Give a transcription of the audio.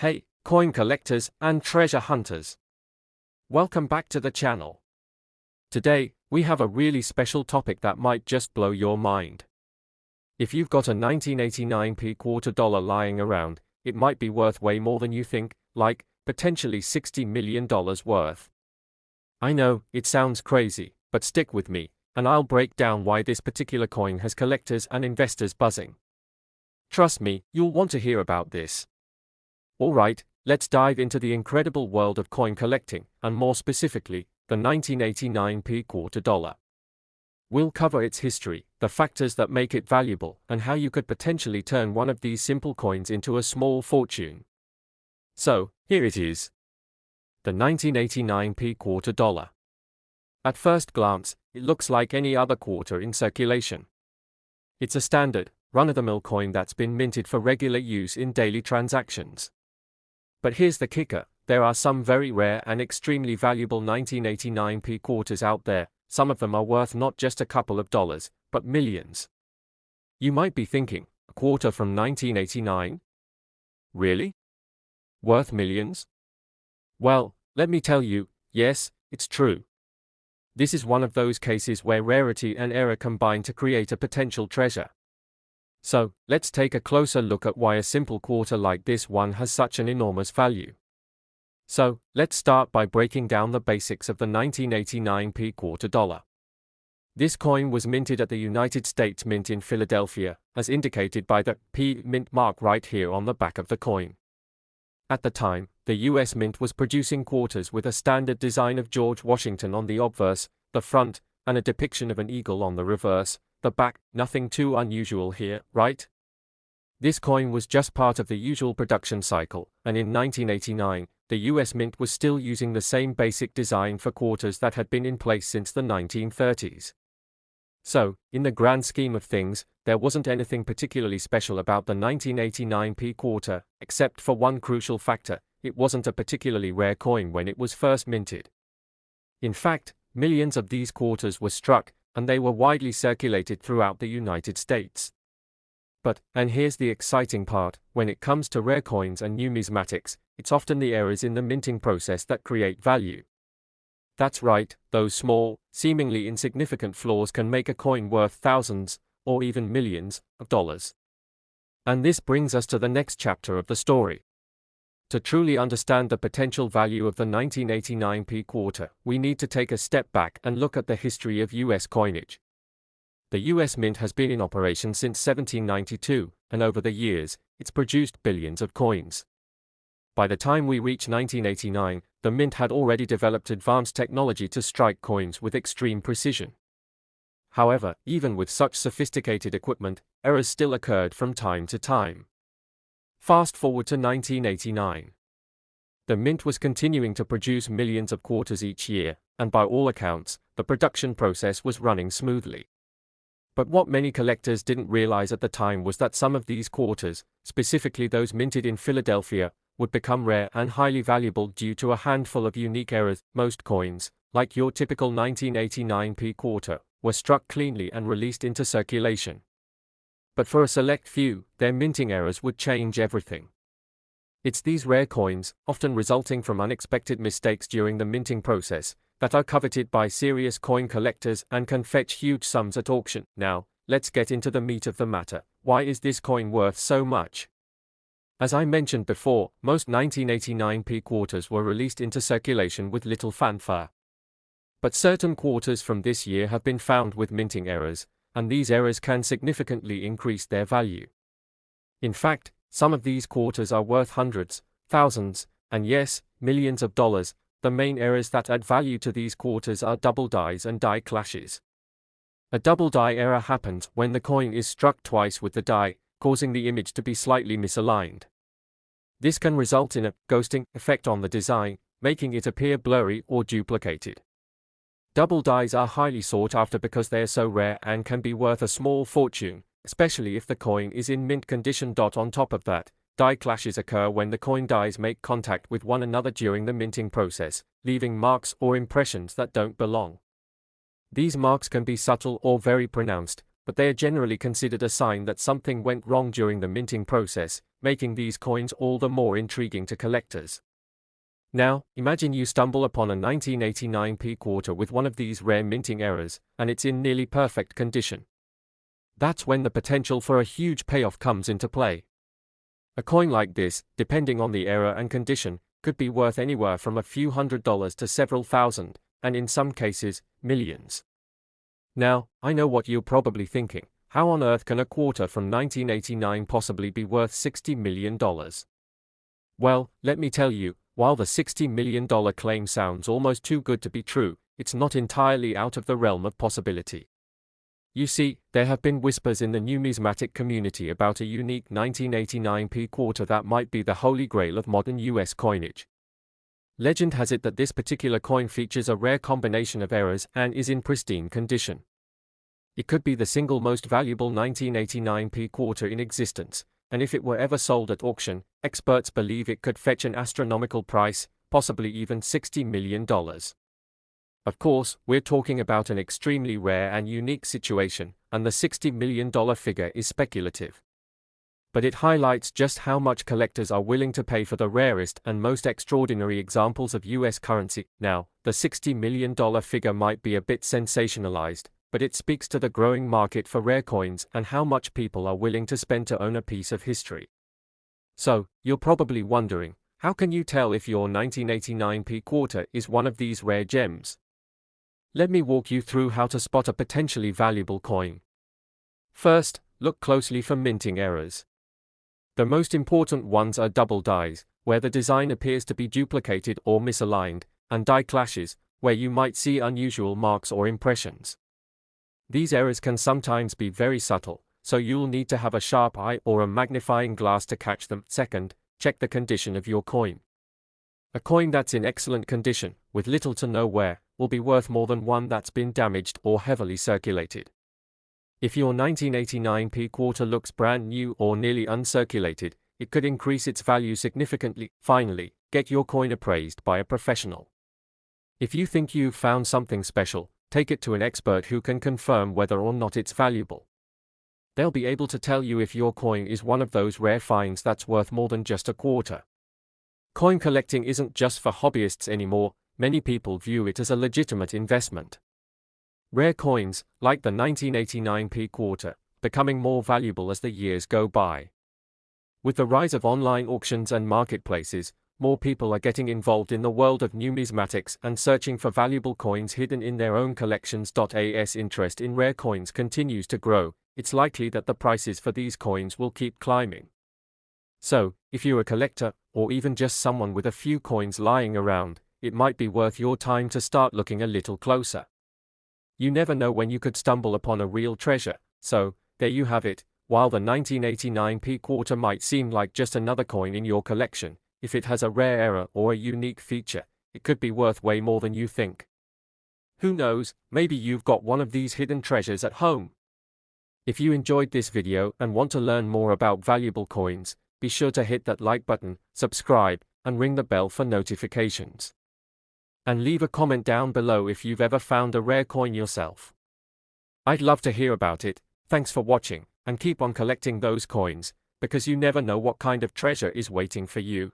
Hey, coin collectors and treasure hunters. Welcome back to the channel. Today, we have a really special topic that might just blow your mind. If you've got a 1989p quarter dollar lying around, it might be worth way more than you think, like, potentially $60 million worth. I know, it sounds crazy, but stick with me, and I'll break down why this particular coin has collectors and investors buzzing. Trust me, you'll want to hear about this. Alright, let's dive into the incredible world of coin collecting, and more specifically, the 1989p quarter dollar. We'll cover its history, the factors that make it valuable, and how you could potentially turn one of these simple coins into a small fortune. So, here it is. The 1989p quarter dollar. At first glance, it looks like any other quarter in circulation. It's a standard, run-of-the-mill coin that's been minted for regular use in daily transactions. But here's the kicker, there are some very rare and extremely valuable 1989p quarters out there. Some of them are worth not just a couple of dollars, but millions. You might be thinking, a quarter from 1989? Really? Worth millions? Well, let me tell you, yes, it's true. This is one of those cases where rarity and error combine to create a potential treasure. So, let's take a closer look at why a simple quarter like this one has such an enormous value. So, let's start by breaking down the basics of the 1989p quarter dollar. This coin was minted at the United States Mint in Philadelphia, as indicated by the P Mint mark right here on the back of the coin. At the time, the US Mint was producing quarters with a standard design of George Washington on the obverse, the front, and a depiction of an eagle on the reverse, the back. Nothing too unusual here, right? This coin was just part of the usual production cycle, and in 1989, the US Mint was still using the same basic design for quarters that had been in place since the 1930s. So, in the grand scheme of things, there wasn't anything particularly special about the 1989p quarter, except for one crucial factor: it wasn't a particularly rare coin when it was first minted. In fact, millions of these quarters were struck, and they were widely circulated throughout the United States. But, and here's the exciting part, when it comes to rare coins and numismatics, it's often the errors in the minting process that create value. That's right, those small, seemingly insignificant flaws can make a coin worth thousands, or even millions, of dollars. And this brings us to the next chapter of the story. To truly understand the potential value of the 1989p quarter, we need to take a step back and look at the history of US coinage. The US Mint has been in operation since 1792, and over the years, it's produced billions of coins. By the time we reach 1989, the Mint had already developed advanced technology to strike coins with extreme precision. However, even with such sophisticated equipment, errors still occurred from time to time. Fast forward to 1989. The Mint was continuing to produce millions of quarters each year, and by all accounts, the production process was running smoothly. But what many collectors didn't realize at the time was that some of these quarters, specifically those minted in Philadelphia, would become rare and highly valuable due to a handful of unique errors. Most coins, like your typical 1989p quarter, were struck cleanly and released into circulation. But for a select few, their minting errors would change everything. It's these rare coins, often resulting from unexpected mistakes during the minting process, that are coveted by serious coin collectors and can fetch huge sums at auction. Now, let's get into the meat of the matter. Why is this coin worth so much? As I mentioned before, most 1989p quarters were released into circulation with little fanfare. But certain quarters from this year have been found with minting errors, and these errors can significantly increase their value. In fact, some of these quarters are worth hundreds, thousands, and yes, millions of dollars. The main errors that add value to these quarters are double dies and die clashes. A double die error happens when the coin is struck twice with the die, causing the image to be slightly misaligned. This can result in a ghosting effect on the design, making it appear blurry or duplicated. Double dies are highly sought after because they are so rare and can be worth a small fortune, especially if the coin is in mint condition. On top of that, die clashes occur when the coin dies make contact with one another during the minting process, leaving marks or impressions that don't belong. These marks can be subtle or very pronounced, but they are generally considered a sign that something went wrong during the minting process, making these coins all the more intriguing to collectors. Now, imagine you stumble upon a 1989p quarter with one of these rare minting errors, and it's in nearly perfect condition. That's when the potential for a huge payoff comes into play. A coin like this, depending on the era and condition, could be worth anywhere from a few $100s to several thousand, and in some cases, millions. Now, I know what you're probably thinking. How on earth can a quarter from 1989 possibly be worth $60 million? Well, let me tell you, while the $60 million claim sounds almost too good to be true, it's not entirely out of the realm of possibility. You see, there have been whispers in the numismatic community about a unique 1989p quarter that might be the holy grail of modern US coinage. Legend has it that this particular coin features a rare combination of errors and is in pristine condition. It could be the single most valuable 1989p quarter in existence, and if it were ever sold at auction, experts believe it could fetch an astronomical price, possibly even $60 million. Of course, we're talking about an extremely rare and unique situation, and the $60 million figure is speculative. But it highlights just how much collectors are willing to pay for the rarest and most extraordinary examples of US currency. Now, the $60 million figure might be a bit sensationalized, but it speaks to the growing market for rare coins and how much people are willing to spend to own a piece of history. So, you're probably wondering, how can you tell if your 1989p quarter is one of these rare gems? Let me walk you through how to spot a potentially valuable coin. First, look closely for minting errors. The most important ones are double dies, where the design appears to be duplicated or misaligned, and die clashes, where you might see unusual marks or impressions. These errors can sometimes be very subtle, so you'll need to have a sharp eye or a magnifying glass to catch them. Second, check the condition of your coin. A coin that's in excellent condition, with little to no wear, will be worth more than one that's been damaged or heavily circulated. If your 1989p quarter looks brand new or nearly uncirculated, it could increase its value significantly. Finally, get your coin appraised by a professional. If you think you've found something special, take it to an expert who can confirm whether or not it's valuable. They'll be able to tell you if your coin is one of those rare finds that's worth more than just a quarter. Coin collecting isn't just for hobbyists anymore. Many people view it as a legitimate investment. Rare coins, like the 1989p quarter, becoming more valuable as the years go by. With the rise of online auctions and marketplaces, more people are getting involved in the world of numismatics and searching for valuable coins hidden in their own collections. As interest in rare coins continues to grow, it's likely that the prices for these coins will keep climbing. So, if you're a collector, or even just someone with a few coins lying around, it might be worth your time to start looking a little closer. You never know when you could stumble upon a real treasure, so, there you have it. While the 1989p quarter might seem like just another coin in your collection, if it has a rare error or a unique feature, it could be worth way more than you think. Who knows, maybe you've got one of these hidden treasures at home. If you enjoyed this video and want to learn more about valuable coins, be sure to hit that like button, subscribe, and ring the bell for notifications. And leave a comment down below if you've ever found a rare coin yourself. I'd love to hear about it. Thanks for watching, and keep on collecting those coins, because you never know what kind of treasure is waiting for you.